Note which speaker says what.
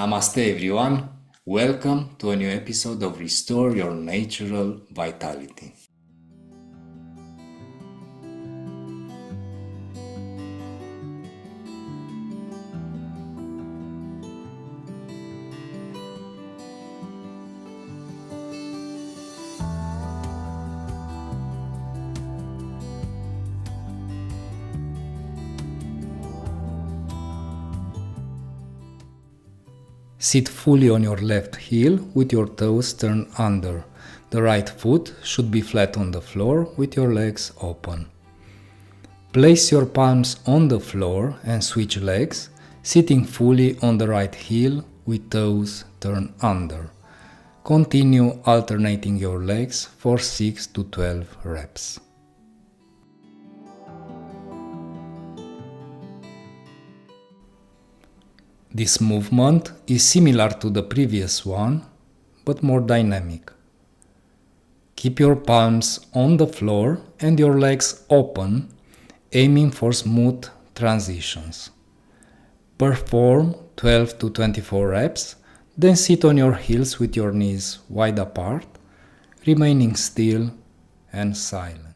Speaker 1: Namaste everyone, welcome to a new episode of Restore Your Natural Vitality. Sit fully on your left heel with your toes turned under. The right foot should be flat on the floor with your legs open. Place your palms on the floor and switch legs, sitting fully on the right heel with toes turned under. Continue alternating your legs for 6 to 12 reps. This movement is similar to the previous one, but more dynamic. Keep your palms on the floor and your legs open, aiming for smooth transitions. Perform 12 to 24 reps, then sit on your heels with your knees wide apart, remaining still and silent.